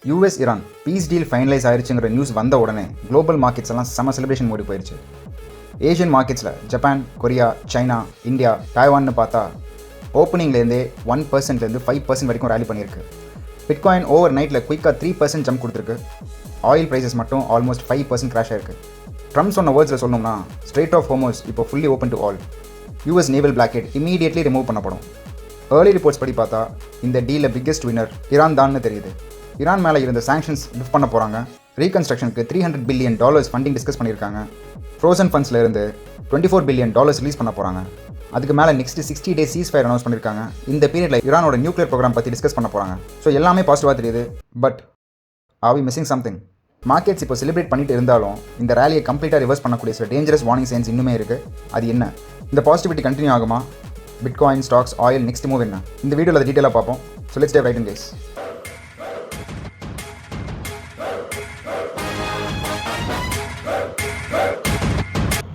US Iran peace deal finalise ஆயிடுச்சுங்கிற news வந்த உடனே குளோபல் மார்க்கெட்ஸ் எல்லாம் செம செலிப்ரேஷன் மோடி போயிடுச்சு. ஏஷியன் மார்க்கெட்ஸில் ஜப்பான், கொரியா, சைனா, இந்தியா, டாய்வான்னு பார்த்தா ஓப்பனிங்லேருந்தே 1%லேருந்து 5% வரைக்கும் ரேலி பண்ணியிருக்கு. பிட்காயின் ஓவர் நைட்டில் குயிக்காக 3% ஜம்ப் கொடுத்துருக்கு. ஆயில் ப்ரைஸஸ் மட்டும் ஆல்மோஸ்ட் 5% கிராஷ் ஆயிருக்கு. ட்ரம்ப் சொன்ன வேர்ட்ஸில் சொல்லணும்னா ஸ்ட்ரெய்ட் ஆஃப் ஹோர்முஸ் இப்போ fully open to all. US naval blockade immediately remove பண்ணப்படும். ஏர்லி ரிப்போர்ட்ஸ் படி பார்த்தா இந்த டீலில் பிக்கெஸ்ட் வின்னர் ஈரான் தான்னு தெரியுது. ஈரான் மேலே இருந்த சாங்ஷன்ஸ் லிஃப்ட் பண்ண போகிறாங்க. ரீகன்ஸ்ட்ரக்ஷனுக்கு $300 பில்லியன் ஃபண்டிங் டிஸ்கஸ் பண்ணியிருக்காங்க. ஃப்ரோசன் ஃபண்ட்ஸில் இருந்து $24 பில்லியன் ரிலீஸ் பண்ண போகிறாங்க. அதுக்கு மேலே next 60 days cease fire announce பண்ணியிருக்காங்க. இந்த பீரியடில் ஈரானோட நியூக்ளியர் ப்ரோக்ராம் பற்றி டிஸ்கஸ் பண்ண போகிறாங்க. ஸோ எல்லாமே பாசிட்டிவாக தெரியுது. But are we missing something? Markets இப்போ செலிப்ரேட் பண்ணிட்டு இருந்தாலும் இந்த ரேலியை கம்ப்ளீட்டாக ரிவர்ஸ் பண்ணக்கூடிய சில டேஞ்சரஸ் வார்னிங் சைன்ஸ் இன்னுமே இருக்குது. அது என்ன? இந்த பாசிட்டிவிட்டி கண்டினியூ ஆகுமா? Bitcoin, stocks, oil next move என்ன? இந்த வீடியோவில் அதை டீட்டெயிலாக பார்ப்போம். So let's dive right in guys.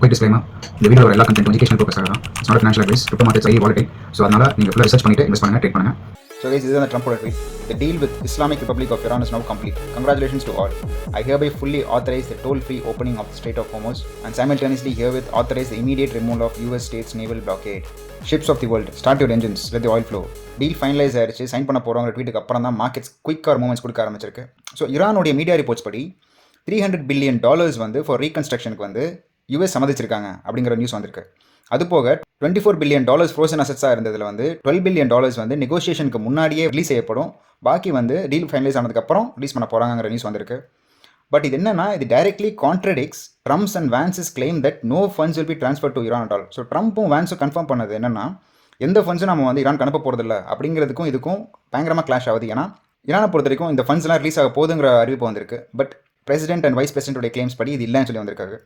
Quick disclaimer, இந்த வீடியோவில் எல்லா கண்டென்ட் எஜுகேஷன் பர்பஸ் தான். It's not financial advice. Crypto markets high volatile. So அதனால் நீங்கள் ஃபுல்லாக ரிசர்ச் பண்ணிட்டு இன்வெஸ்ட் பண்ணுங்க, ட்ரேட் பண்ணுங்க. So guys, this is the Trump tweet. The deal with Islamic Republic of Iran is now complete. Congratulations to all. I hereby fully authorize the toll-free opening of the Strait of Hormuz and simultaneously herewith authorize the immediate removal of US states naval blockade. Ships of the world, start your engines, let the oil flow. Deal finalize ஆயிடுச்சு. Sign பண்ண போகிறவங்க ட்வீட்டுக்கு அப்புறம் தான் markets குயிக்காக movements கொடுக்க ஆரம்பிச்சிருக்கு. So ஈரானுடைய media reports படி $300 பில்லியன் வந்து ஃபார் ரீகன்ஸ்ட்ரக்ஷனுக்கு வந்து யூஎஸ் சம்மதிச்சிருக்காங்க அப்படிங்கிற நியூஸ் வந்திருக்கு. அது போக $24 பில்லியன் ஃப்ரோசன் அசட்ஸாக இருந்ததில் வந்து $12 பில்லியன் வந்து நெகோசியேஷனுக்கு முன்னாடியே ரிலீஸ் செய்யப்படும். பாக்கி வந்து டீல் ஃபைனலைஸ் ஆனதுக்கப்புறம் ரிலீஸ் பண்ண போகிறாங்கிற நியூஸ் வந்திருக்கு. பட் இது என்னன்னா, இது directly contradicts Trump's and Vance's claim that no funds will be transfer to Iran at all. So ட்ரம்ப்பும் வான்ஸும் கன்ஃபார்ம் பண்ணது என்னன்னா, எந்த ஃபண்ட்ஸும் நம்ம வந்து ஈரான் அனுப்ப போகிறதில்ல அப்படிங்கிறதுக்கும் இதுக்கும் பயங்கரமாக கிளாஷ் ஆகுது. ஏன்னா ஈரானை பொறுத்த வரைக்கும் இந்த ஃபண்ட்ஸ்லாம் ரிலீஸ் ஆக போதுங்கிற அறிவிப்பு வந்திருக்கு. பட் பிரசிடென்ட் அண்ட் வைஸ் பிரசிடென்ட்டோட கிளைம்ஸ் படி இது இல்லைன்னு சொல்லி வந்திருக்காங்க.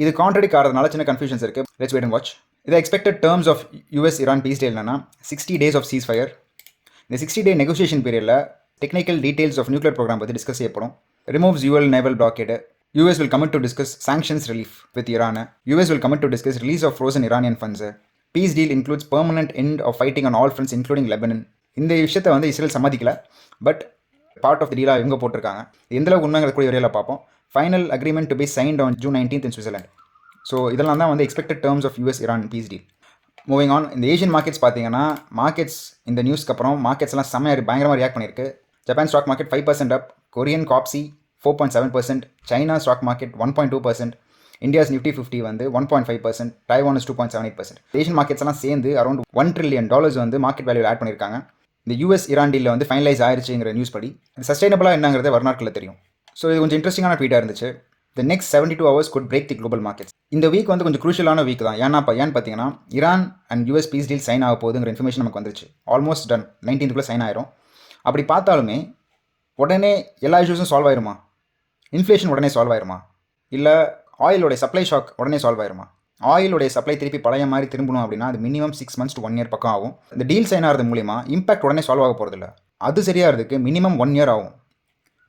இது கான்ட்ரடிக் ஆகிறதுனால சின்ன கன்ஃபியூஷன்ஸ் இருக்குது. Let's wait and watch. இது expected terms of US Iran peace deal என்னன்னா 60 days ஆஃப் சீஸ் ஃபயர். இந்த 60 day நெகோசியேஷன் பீரியடில் technical details of nuclear program பற்றி டிஸ்கஸ் செய்யப்படும். Removes US naval blockade. US will commit to discuss sanctions relief with Iran. US will commit to discuss release of frozen Iranian funds. Peace deal includes permanent end of fighting on all fronts including Lebanon. இந்த விஷயத்தை வந்து Israel சம்மதிக்கல. But part of the டீலாக இவங்க போட்டிருக்காங்க. எந்தளவுக்கு உண்மைங்கிற கூட வரையில் பார்ப்போம். Final agreement to be signed on June 19th in Switzerland. So இதெல்லாம் தான் வந்து expected terms of US Iran peace deal. Moving on, இந்த ஏஷியன் மார்க்கெட்ஸ் பார்த்தீங்கன்னா மார்க்கெட்ஸ் இந்த நியூஸ்க்கு அப்புறம் மார்க்கெட்ஸ் எல்லாம் பயங்கரமாக ரியாக்ட் பண்ணியிருக்கு. Japan stock market 5% up, Korean காப்சி 4.7%, China stock market 1.2%, India's Nifty 50 வந்து 1.5%, டைவான் இஸ் 2.78%. ஏஷியன் மார்க்கெட்ஸ் எல்லாம் சேர்ந்து அரௌண்ட் $1 trillion வந்து மார்க்கெட் வேல்யூ ஆட் பண்ணியிருக்காங்க. இந்த US ஈரான் டீலில் வந்து ஃபைனலைஸ் ஆயிருச்சுங்கிற நியூஸ் படி இது சஸ்டைனபிளாக என்னங்கிறத வரநாட்களில் தெரியும். ஸோ இது கொஞ்சம் இன்ட்ரெஸ்டிங்கான ட்வீட்டாக இருந்துச்சு. The next 72 hours could break the global markets. இந்த வீக் வந்து கொஞ்சம் குரூஷியலான வீக் தான். ஏன்னு பார்த்தீங்கன்னா Iran and US peace deal sign ஆக போகுதுங்கிற இன்ஃபர்மேஷன் நமக்கு வந்துருச்சு. ஆல்மோஸ்ட் டன் 19th சைன் ஆயிரும். அப்படி பார்த்தாலுமே உடனே எல்லா இஷ்யூஸும் சால்வ் ஆயிருமா? இன்ஃப்ளேஷன் உடனே சால்வ் ஆயிருமா? இல்லை ஆயிலோடைய சப்ளை ஷாக் உடனே சால்வ் ஆயிருமா? ஆயிலோடைய சப்ளை திருப்பி பழைய மாதிரி திரும்பணும் அப்படின்னா அது மினிமம் 6 months to 1 year பக்கம் ஆகும். இந்த டீல் சைன் ஆகிறது மூலிமா இம்பாக்ட் உடனே சால்வ் ஆக போகிறதில்ல. அது சரியாகிறதுக்கு மினிமம் 1 year ஆகும்.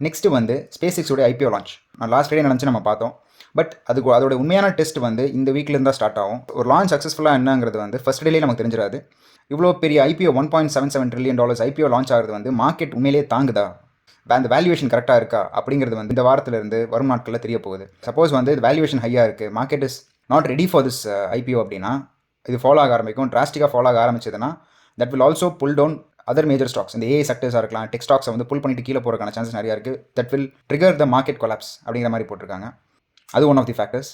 நெக்ஸ்ட்டு வந்து SpaceXோடைய IPO லான்ச் லாஸ்ட் ஃப்ரைடே நினச்சி நம்ம பார்த்தோம். பட் அதோட உண்மையான டெஸ்ட் வந்து இந்த வீக்லேருந்து தான் ஸ்டார்ட் ஆகும். ஒரு லான்ச் சக்ஸஸ்ஃபுல்லாக என்னங்கிறது வந்து ஃபர்ஸ்ட் டேலேயே நமக்கு தெரிஞ்சிடாது. இவ்வளோ பெரிய IPO $1.77 trillion IPO லான்ச் ஆகிறது வந்து மார்க்கெட் உண்மையிலேயே தாங்குதா, அந்த வேல்யூவேஷன் கரெக்டாக இருக்கா அப்படிங்கிறது வந்து இந்த வாரத்திலிருந்து வரும் நாட்களில் தெரிய போகுது. சப்போஸ் வந்து வேல்யூவேஷன் ஹையாக இருக்குது, market is not ready for this IPO அப்படின்னா இது ஃபாலோ ஆக ஆரம்பிக்கும். டிராஸ்டிக்காக ஃபாலோ ஆக ஆரம்பிச்சதுன்னா that will also pull down other major stocks. இந்த AI செக்டர்ஸாக இருக்கலாம், டெக் ஸ்டாக்ஸை வந்து புல் பண்ணிட்டு கீழே போகிறக்கான சான்சஸ் நிறையா இருக்குது. That will trigger the market collapse அப்படிங்கிற மாதிரி போட்டிருக்காங்க. அது ஒன் ஆஃப் தி ஃபேக்டர்ஸ்.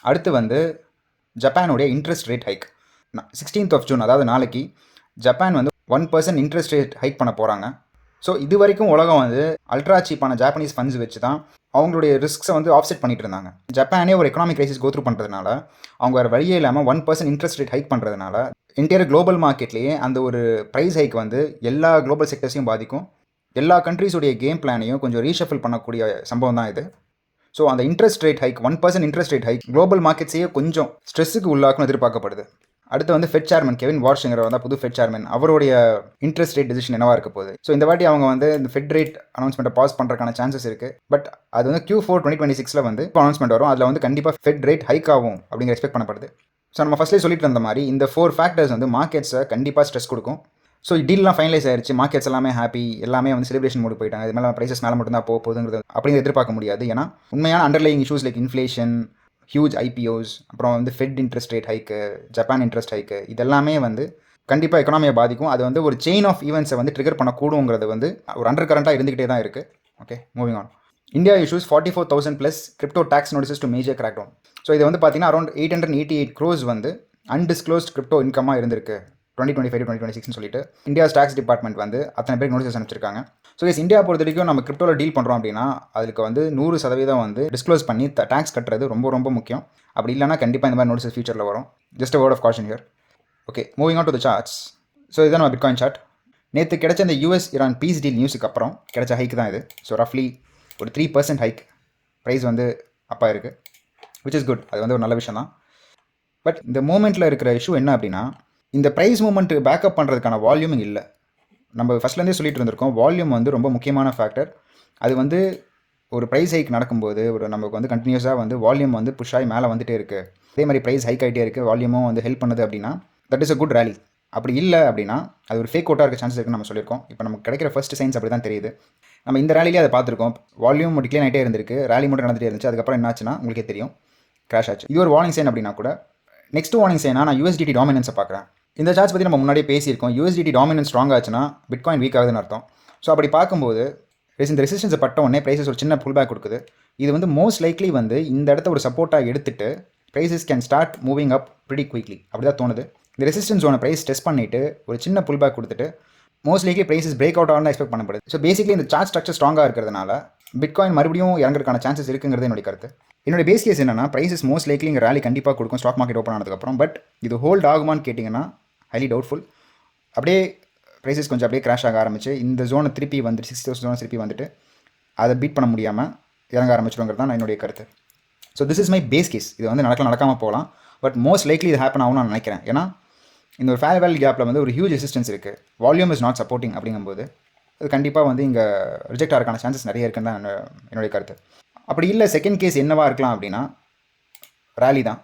அடுத்து வந்து ஜப்பானுடைய interest rate hike 16th of June, அதாவது நாளைக்கு ஜப்பான் வந்து 1% இன்ட்ரெஸ்ட் ரேட் ஹைக் பண்ண போகிறாங்க. ஸோ இது வரைக்கும் உலகம் வந்து அல்ட்ரா சீப்பான ஜாப்பனீஸ் ஃபண்ட்ஸ் வச்சு தான் அவங்களுடைய ரிஸ்க்ஸை வந்து ஆஃப்செட் பண்ணிட்டு இருந்தாங்க. ஜப்பானே ஒரு எக்கனாமிக் கிரைசிஸ் கோத்ரூ பண்ணுறதுனால அவங்க வேறு வழியே இல்லாமல் 1% இன்ட்ரெஸ்ட் ரேட் ஹைக் பண்ணுறதுனால என்டையர் குளோபல் மார்க்கெட்லேயே அந்த ஒரு ப்ரைஸ் ஹைக் வந்து எல்லா குளோபல் செக்டர்ஸையும் பாதிக்கும். எல்லா கண்ட்ரீஸுடைய கேம் பிளானையும் கொஞ்சம் ரீஷஃபில் பண்ணக்கூடிய சம்பவம் தான் இது. ஸோ அந்த interest rate hike 1% interest rate hike global மார்க்கெட்ஸையே கொஞ்சம் ஸ்ட்ரெஸ்ஸுக்கு உள்ளாக்கும் எதிர்பார்க்கப்படுது. அடுத்து வந்து ஃபெட் சேர்மன் கெவின் வார்ஷிங்கர் வந்து புது ஃபெட் சேர்மன், அவருடைய இன்ட்ரெஸ்ட் ரேட் டிசிஷன் என்னவா இருக்க போகுது. ஸோ இந்த வாட்டி அவங்க வந்து இந்த ஃபெட் ரேட் அனௌன்ஸ்மெண்ட்டை பாஸ் பண்ணுறதுக்கான சான்சஸ் இருக்குது. பட் அது வந்து Q4 2026 வந்து அனௌன்ஸ்மெண்ட் வரும். அதில் வந்து கண்டிப்பாக ஃபெட் ரேட் ஹைக் ஆகும் அப்படிங்கிற எக்ஸ்பெக்ட் பண்ணப்படுது. ஸோ நம்ம ஃபஸ்ட்லேயே சொல்லிட்டு இருந்த மாதிரி இந்த 4 ஃபேக்டர்ஸ் வந்து மார்க்கெட்ஸை கண்டிப்பாக ஸ்ட்ரெஸ் கொடுக்கும். ஸோ டீல்லாம் ஃபைனலைஸ் ஆயிடுச்சு, மார்க்கெட்ஸ் எல்லாமே ஹாப்பி, எல்லாமே வந்து செலிப்ரேஷன் மோடு போயிட்டாங்க. இது மேலே ப்ரைஸஸ் மேலே மட்டும் தான் போகுதுங்கிறது அப்படிங்கிறது எதிர்பார்க்க முடியாது. ஏன்னா உண்மையான underlying issues like inflation, huge IPOs, அப்புறம் வந்து fed interest rate haiku, Japan interest haiku, இதெல்லாமே வந்து கண்டிப்பாக எக்கனாமியை பாதிக்கும். அது வந்து ஒரு செயின் ஆஃப் ஈவெண்ட்ஸை வந்து ட்ரிகர் பண்ணக்கூடுங்கிறது வந்து ஒரு அண்டர் கரண்ட்டாக இருந்துகிட்டே தான் இருக்குது. Okay, moving on. India issues 44,000+ crypto tax notices to major crack down. So இது வந்து பார்த்தீங்கன்னா அரௌண்ட் 888 crores வந்து அன்டிஸ்க்ளோஸ்ட் கிரிப்டோ இன்கமாக இருந்திருக்கு 2025 to 2026 சொல்லிட்டு இந்தியா டேக்ஸ் டிபார்ட்மெண்ட் வந்து அத்தனை பேருக்கு நோட்டீஸ் அனுப்பிச்சிருக்காங்க. ஸோ இந்தியா பொறுத்த வரைக்கும் நம்ம கிரிப்டோவில் டீல் பண்ணுறோம் அப்படின்னா அதுக்கு வந்து 100% வந்து டிஸ்க்ளோஸ் பண்ணி டேக்ஸ் கட்டுறது ரொம்ப ரொம்ப முக்கியம். அப்படி இல்லைனா கண்டிப்பாக இந்த மாதிரி நோட்டீஸ் ஃபியூச்சரில் வரும். Just a word of caution here. Okay, moving on to the charts. So இதுதான் நம்ம பிட்காயின் சார்ட். நேற்று கிடைச்ச இந்த US-Iran பீஸ் டீல் நியூஸுக்கு அப்புறம் கிடைச்ச ஹைக் தான் இது. ஸோ ரஃப்லி ஒரு 3% ஹைக் ப்ரைஸ் வந்து அப்பா இருக்குது, விச் இஸ் குட். அது வந்து ஒரு நல்ல விஷயம் தான். பட் இந்த மூமெண்ட்டில் இருக்கிற இஷ்யூ என்ன அப்படின்னா, இந்த ப்ரைஸ் மூமெண்ட்டு பேக்கப் பண்ணுறதுக்கான வால்யூமிங் இல்லை. நம்ம ஃபஸ்ட்லேருந்தே சொல்லிட்டு இருந்திருக்கோம், வால்யூம் வந்து ரொம்ப முக்கியமான ஃபேக்டர். அது வந்து ஒரு ப்ரைஸ் ஹைக் நடக்கும்போது நமக்கு வந்து கண்டினியூஸாக வந்து வால்யூம் வந்து புஷ் ஆகி மேலே வந்துகிட்டே இருக்குது. அதே மாதிரி ப்ரைஸ் ஹைக் ஆகிட்டே இருக்குது, வால்யூமும் வந்து ஹெல்ப் பண்ணுது அப்படின்னா that is a good rally. அப்படி இல்லை அப்படின்னா அது ஒரு ஃபேக் அவுட்டாக இருக்க சான்சஸ் இருக்குன்னு நம்ம சொல்லியிருக்கோம். இப்போ நமக்கு கிடைக்கிற ஃபர்ஸ்ட் சைன்ஸ் அப்படி தான் தெரியுது. நம்ம இந்த ரேலிலே அதை பார்த்துருக்கோம். வால்யூம் டிக்ளைன் ஆகிட்டே இருந்திருக்கு, ரேலி மட்டும் நடந்துகிட்டே இருந்துச்சு. அதுக்கப்புறம் என்னாச்சுன்னா உங்களுக்கே தெரியும், கிராஷ் ஆச்சு. இது ஒரு வார்னிங் சைன் அப்படின்னா கூட நெக்ஸ்ட் வார்னிங் சைனாக நான் USDT டாமினன்ஸை பார்க்குறேன். இந்த சார்ட்ஸ் பற்றி நம்ம முன்னாடியே பேசியிருக்கோம். USDT டாமினன்ஸ் ஸ்ட்ராங் ஆச்சுன்னா பிட்காயின் வீக் ஆகுதுன்னு அர்த்தம். ஸோ அப்படி பார்க்கும்போது இந்த ரெசிஸ்டன்ஸை பட்ட உடனே ப்ரைஸஸ் ஒரு சின்ன புல் பேக் கொடுக்குது. இது வந்து மோஸ்ட் லைக்லி வந்து இந்த இடத்த ஒரு சப்போர்ட்டாக எடுத்துட்டு prices can start moving up pretty quickly. அப்படி தான் தோணுது. இந்த ரெசிஸ்டன்ஸ் ஜோனை ப்ரைஸ் டெஸ்ட் பண்ணிவிட்டு ஒரு சின்ன புல் பேக் கொடுத்துட்டு most likely prices break out ஆகணும் எக்ஸ்பெக்ட் பண்ணப்படுது. ஸோ பேசிக்லி இந்த சார்ட் ஸ்ட்ரக்சர் ஸ்ட்ராங்காக இருக்கிறதுனால பிட்காயின் மறுபடியும் இறங்குறதுக்கான சான்சஸ் இருக்குங்கிறது என்னுடைய கருத்து. என்னோட பேஸ் கேஸ் என்னன்னா, ப்ரைஸஸ் மோஸ்ட் லைக்லி இங்கே ரேலி கண்டிப்பாக கொடுக்கும் ஸ்டாக் மார்க்கெட் ஓப்பன் ஆனதுக்கப்புறம். பட் இது ஹோல்ட் ஆகுமான்னு கேட்டிங்கன்னா ஹைலி டவுட்ஃபுல். அப்படியே ப்ரைஸஸ் கொஞ்சம் அப்படியே கிராஷ் ஆக ஆரம்பிச்சு இந்த ஜோனை திருப்பி வந்துட்டு 60,000 ஜோனை திருப்பி வந்துட்டு அதை பீட் பண்ண முடியாமல் இறங்க ஆரம்பிச்சிடுங்கிறது தான் என்னுடைய கருத்து. So this is my base case. இது வந்து நடக்காமல் போகலாம், பட் மோஸ்ட் லைக்லி இது ஹேப்பன் ஆகும்னு நான் நினைக்கிறேன். ஏன்னா இந்த ஒரு ஃபேர் வேல்யூ கேப்பில் வந்து ஒரு ஹியூஜ் ரெசிஸ்டன்ஸ் இருக்குது, வால்யூம் இஸ் நாட் சப்போர்ட்டிங். அப்படிங்கும்போது அது கண்டிப்பாக வந்து இங்கே ரிஜெக்ட் ஆகிறதுக்கான சான்சஸ் நிறைய இருக்குன்னு தான் என்னுடைய கருத்து. அப்படி இல்லை செகண்ட் கேஸ் என்னவாக இருக்கலாம் அப்படின்னா ரேலி தான்.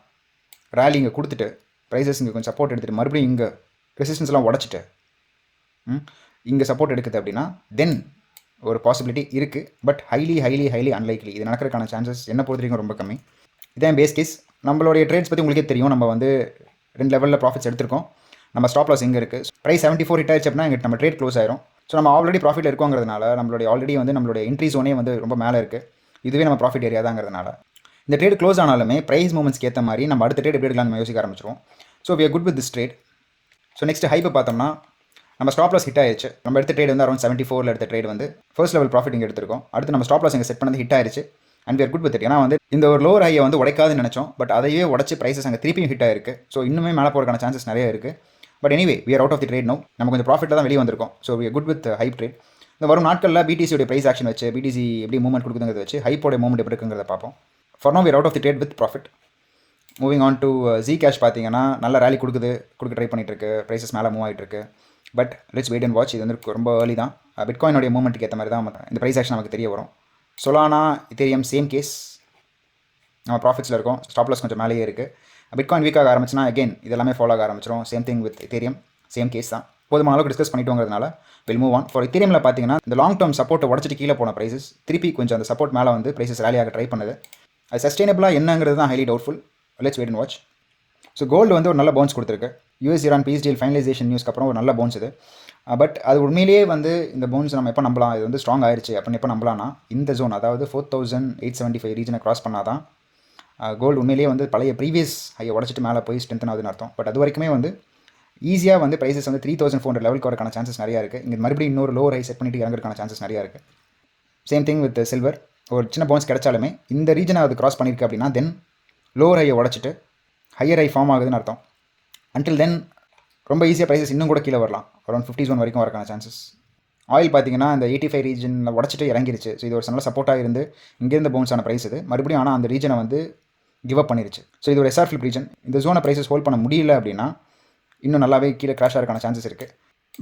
ரேலி இங்கே கொடுத்துட்டு ப்ரைஸஸ் இங்கே கொஞ்சம் சப்போர்ட் எடுத்துகிட்டு மறுபடியும் இங்கே ரெசிஸ்டன்ஸ்லாம் உடச்சிட்டு இங்கே சப்போர்ட் எடுக்குது அப்படின்னா தென் ஒரு பாசிபிலிட்டி இருக்குது. But highly unlikely. இது நடக்கிறதுக்கான சான்சஸ் என்ன பொறுத்த வரைக்கும் ரொம்ப கம்மி. இதான் பேஸ் கேஸ். நம்மளுடைய ட்ரேட்ஸ் பற்றி உங்களுக்கே தெரியும். நம்ம வந்து 2 லெவலில் ப்ராஃபிட்ஸ் எடுத்திருக்கோம். நம்ம ஸ்டாப் லாஸ் எங்கே இருக்குது, ப்ரைஸ் 74 ஹிட் ஆயிடுச்சு அப்படின்னா எங்களுக்கு நம்ம ட்ரேட் க்ளோஸ் ஆயிரும். ஸோ நம்ம ஆல்ரெடி ப்ராஃபிட் இருக்கோங்கிறதுனால நம்மளுடைய ஆல்ரெடி வந்து நம்மளுடைய என்ட்ரி ஜோனே வந்து ரொம்ப மேலே இருக்குது. இதுவே நம்ம ப்ராஃபிட் ஏரியா தாங்கிறதுனால இந்த ட்ரேட் க்ளோஸ் ஆனாலுமே ப்ரைஸ் மூமெண்ட்ஸ்க்கு ஏற்ற மாதிரி நம்ம அடுத்த ட்ரேட் எப்படி எடுக்கலாம் நம்ம யோசிக்க ஆரம்பிச்சிருவோம். So we are good with this trade. So next ஹைப்பை பார்த்தோம்னா நம்ம ஸ்டாப் லாஸ் ஹிட் ஆயிடுச்சு. நம்ம எடுத்த ட்ரேட் வந்து அரௌண்ட் 74 எடுத்த ட்ரேட் வந்து ஃபர்ஸ்ட் லெவல் ப்ராஃபிட் இங்கே எடுத்திருக்கோம். அடுத்து நம்ம ஸ்டாப் லாஸ் இங்கே செட் பண்ணது ஹிட் ஆயிடுச்சு and we are good with it. ஏன்னா வந்து இந்த ஒரு லோவர் ஹையை வந்து உடைக்காதுன்னு நினச்சோம், பட் அதையே உடச்சி ப்ரைஸஸ் அங்கே திருப்பியும் ஹிட் ஆயிருக்கு. ஸோ இன்னுமே மேலே போகிறதுக்கான சான்சஸ் நிறைய இருக்குது. But anyway we are out of the trade now. நம்ம கொஞ்சம் ப்ராஃபிட்டில் தான் வெளியே வந்திருக்கோம். So we are good with hype trade. இந்த வரும் நாட்களில் பிடிசியோட ப்ரைஸ் ஆக்ஷன் வச்சு பிடிசி எப்படி மூவ்மெண்ட் கொடுக்குதுங்கிறத வச்சு ஹைப்போட மூவ்மெண்ட் எப்படி இருக்குங்கிறத பார்ப்போம். For now we are out of the trade with profit. Moving on to Zcash பார்த்தீங்கன்னா நல்ல ரேலி கொடுக்க ட்ரை பண்ணிட்டு இருக்கு. ப்ரைஸஸ் மேலே மூவ் ஆகிட்டு இருக்கு. But let's wait and watch. இது வந்து ரொம்ப ஏர்லி தான். பிட்காயினுடைய மூவ்மெண்ட்டுக்கு ஏற்ற மாதிரி தான் இந்த ப்ரைஸ் ஆக்ஷன் நமக்கு தெரிய வரும். Solana, Ethereum same case. நம்ம ப்ராஃபிட்ஸில் இருக்கோம். ஸ்டாப் லாஸ் கொஞ்சம் மேலேயே இருக்குது. பிட்காயின் வீக்காக ஆரம்பிச்சுன்னா அகெயின் இதெல்லாமே ஃபாலோ ஆக ஆரம்பிச்சிடும். Same thing with Ethereum, same case தான். போதுமான அளவுக்கு டிஸ்கஸ் பண்ணிட்டோங்கிறதுனால வில் மூவ் ஆன். ஃபார் இத்தேரியமில் பார்த்தீங்கன்னா இந்த லாங் டேர்ம் சப்போர்ட்டை உடச்சிட்டு கீழே போன ப்ரைஸஸ் திருப்பி கொஞ்சம் அந்த சப்போர்ட் மேலே வந்து ப்ரைஸஸ் ரேலியாக ட்ரை பண்ணுது. அது சஸ்டைனபிளாக என்னங்கிறது தான் highly doubtful. Let's wait and watch. So gold வந்து ஒரு நல்ல பவுன்ஸ் கொடுத்துருக்கு. US-Iran பீஸ் டீல் ஃபைனலைசேஷன் நியூஸ்க்கு அப்புறம் ஒரு நல்ல பவுன்ஸ் இது. பட் அது உண்மையிலேயே வந்து இந்த பவுன்ஸ் நம்ம எப்போ நம்பலாம், இது வந்து ஸ்ட்ராங் ஆயிடுச்சு அப்படின்னு எப்போ நம்பலாம்னா இந்த ஜோன், அதாவது 4875 ரீஜனை கிராஸ் பண்ணால் தான் கோல்டு உண்மையிலேயே வந்து பழைய ப்ரீவியஸ் ஹையை உடச்சிட்டு மேலே போய் ஸ்ட்ரென்த்தன் ஆகுதுன்னு அர்த்தம். பட் அது வரைக்குமே வந்து ஈஸியாக வந்து ப்ரைஸஸ் வந்து 3400 லெவலுக்கு வரக்கான சான்சஸ் நிறையா இருக்குது. இங்கே மறுபடியும் இன்னொரு லோவர் ஹை செட் பண்ணிட்டு இறங்குறதுக்கான சான்சஸ் நிறையா இருக்குது. Same thing with silver. ஒரு சின்ன பவுன்ஸ் கிடைச்சாலுமே இந்த ரீஜனை அது கிராஸ் பண்ணியிருக்கு அப்படின்னா தென் லோவர் ஹையை உடச்சிட்டு ஹையர் ஹை ஃபார்ம் ஆகுதுன்னு அர்த்தம். அன்டில் தென் ரொம்ப ஈஸியாக ப்ரைஸஸ் இன்னும் கூட கீழே வரலாம். அரௌண்ட் 50 zone வரைக்கும் வரக்கான சான்சஸ். ஆயில் பார்த்தீங்கன்னா இந்த 85 ரீஜனில் உடச்சிட்டு இறங்கிருச்சு. ஸோ இது ஒரு நல்ல சப்போர்ட்டாக இருந்து இங்கேருந்து பவுன்ஸ் ஆன ப்ரைஸ் இது மறுபடியும். ஆனால் அந்த ரீஜனை வந்து கிவ் அப் பண்ணிருச்சு. ஸோ இது ஒரு SR ஃபிளிப் ரீஜன். இந்த ஜோனை ப்ரைஸஸ் ஹோல்ட் பண்ண முடியல அப்படின்னா இன்னும் நல்லாவே கீழே கிராஷ் ஆகிறக்கான சான்சஸ் இருக்குது.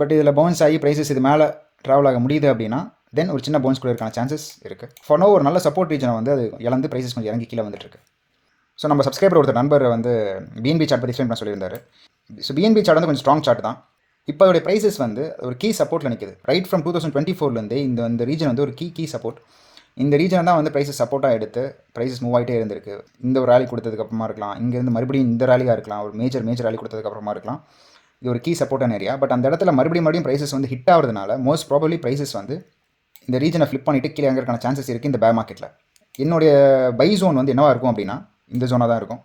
பட் இதில் பவுன்ஸ் ஆகி ப்ரைஸஸ் இது மேலே ட்ராவல் ஆக முடியுது அப்படின்னா தென் ஒரு சின்ன பவுன்ஸ் கூட இருக்கான சான்சஸ் இருக்குது. ஃபார் நோ ஒரு நல்ல சப்போர்ட் ரீஜனை வந்து அது இழந்து ப்ரைஸஸ் கொஞ்சம் இறங்கி கீழே வந்துட்டு இருக்கு. ஸோ நம்ம சப்ஸ்கிரைபர் ஒருத்தர் நண்பர் வந்து BNB சார்ட் பற்றி எக்ஸ்பிளைன் பண்ண சொல்லியிருந்தார். ஸோ BNB சார்ட் வந்து கொஞ்சம் ஸ்ட்ராங் சார்ட் தான். இப்போ அதோடைய ப்ரைஸஸ் வந்து ஒரு கீ சப்போர்ட்டில் நிற்குது. ரைட் ஃப்ரம் 2024 இந்த ரீஜன் வந்து ஒரு கீ சப்போர்ட். இந்த ரீஜன் தான் வந்து ப்ரைஸஸ் சப்போர்ட்டாக எடுத்து ப்ரைஸஸ் மூவ் ஆகிட்டே இருந்திருக்கு. இந்த ஒரு ரேலி கொடுத்ததுக்கப்புறமா இருக்கலாம், இங்கேருந்து மறுபடியும் இந்த ரேலியாக இருக்கலாம், ஒரு மேஜர் ரேலி கொடுத்ததுக்கப்புறமா இருக்கலாம். இது ஒரு கீ சப்போர்ட்டான ஏரியா. பட் அந்த இடத்துல மறுபடியும் ப்ரைஸஸ் வந்து ஹிட் ஆகிறதுனால மோஸ்ட் ப்ராபப்லி ப்ரைஸஸ் வந்து இந்த ரீஜனை ஃப்ளிப் பண்ணிவிட்டு கீழே இறங்குறதுக்கான சான்சஸ் இருக்குது இந்த பேர் மார்க்கெட்டில். என்னுடைய பை ஜோன் வந்து என்னவாக இருக்கும் அப்படின்னா இந்த ஜோனாக தான் இருக்கும்.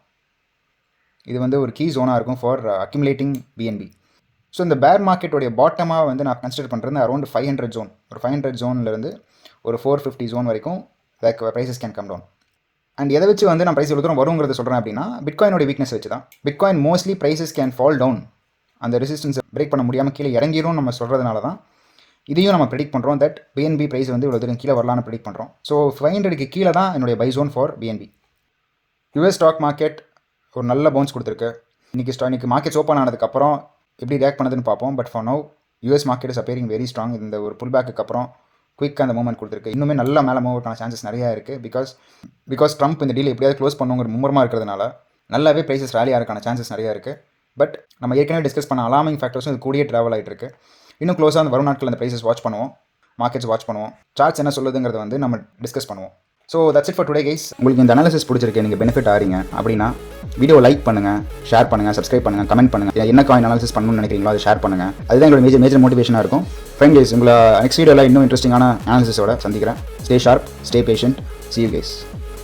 இது வந்து ஒரு கீ ஜோனாக இருக்கும் ஃபார் அக்யூமுலேட்டிங் பிஎன்பி. ஸோ இந்த பேர் மார்க்கெட்டோடைய பாட்டமாக வந்து நான் கன்சிடர் பண்ணுறது அரௌண்ட் 500 ஜோன். ஒரு 500 ஜோன்லேருந்து ஒரு 450 ஜோன் வரைக்கும் like prices can come down. And எதை வச்சு வந்து நான் ப்ரைஸ் எவ்வளோ தூரம் வருங்கிறத சொல்கிறேன் அப்படின்னா பிட்காயினோட வீக்னஸ் வச்சு தான். Bitcoin mostly prices can fall down, அந்த ரெசிஸ்டன்ஸை பிரேக் பண்ண முடியாமல் கீழே இறங்கிடும் நம்ம சொல்கிறதுனால தான் இதையும் நம்ம ப்ரெடிக்ட் பண்ணுறோம். தட் பிஎன்பி ப்ரைஸ் வந்து இவ்வளோ தூரம் கீழே வரலான்னு ப்ரெடிக்ட் பண்ணுறோம். ஸோ 500க்கு கீழே தான் என்னுடைய buy zone for BNB. US stock market ஒரு நல்ல பவுன்ஸ் கொடுத்துருக்கு. இன்றைக்கி மார்க்கெட்ஸ் ஓப்பன் ஆனதுக்கப்புறம் எப்படி ரியாக்ட் பண்ணுதுன்னு பார்ப்போம். But for now US market is appearing very strong. இந்த ஒரு புல் பேக்கு அப்புறம் குயிக்காக அந்த மூவ்மெண்ட் கொடுத்துருக்கு. இன்னுமே நல்லா மேலே மூவ் ஆன சான்சஸ் நிறையா இருக்குது. பிகாஸ் ட்ரம்ப் இந்த டீல் எப்படியாவது க்ளோஸ் பண்ணுங்கிற மும்முரமாக இருக்கிறதுனால நல்லாவே ப்ரைஸஸ் ரேலி ஆகிறதுக்கான சான்சஸ் நிறையா இருக்குது. பட் நம்ம ஏற்கனவே டிஸ்கஸ் பண்ண அலார்மிங் ஃபேக்டர்ஸும் இது கூடிய ட்ராவல் ஆகிட்டு இருக்கு. இன்னும் க்ளோஸாக அந்த வரும் நாட்கள் அந்த ப்ரைஸஸ் வாட்ச் பண்ணுவோம், மார்க்கெட்ஸ் வாட்ச் பண்ணுவோம், சார்ட்ஸ் என்ன சொல்லுதுங்கிறத வந்து நம்ம டிஸ்கஸ் பண்ணுவோம். So that's it for today guys. உங்களுக்கு இந்த அனாலிசிஸ் பிடிச்சிருக்கு, நீங்கள் பெனிஃபிட் ஆகிறீங்க அப்படின்னா வீடியோ லைக் பண்ணுங்கள், ஷேர் பண்ணுங்கள், சப்ஸ்கிரைப் பண்ணுங்கள், கமெண்ட் பண்ணுங்கள். என்ன காயின் அனாலிசிஸ் பண்ணணும்னு நினைக்கிறீங்களோ அதை ஷேர் பண்ணுங்கள். அதுதான் எங்களோட மேஜர் மோட்டிவேஷனாக இருக்கும். ஃப்ரெண்ட் கைஸ், உங்களை நெக்ஸ்ட் வீடியோவில் இன்னும் இன்ட்ரெஸ்டிங்கான அனாலிசிஸோட சந்திக்கிறேன். Stay sharp, stay patient, see you guys.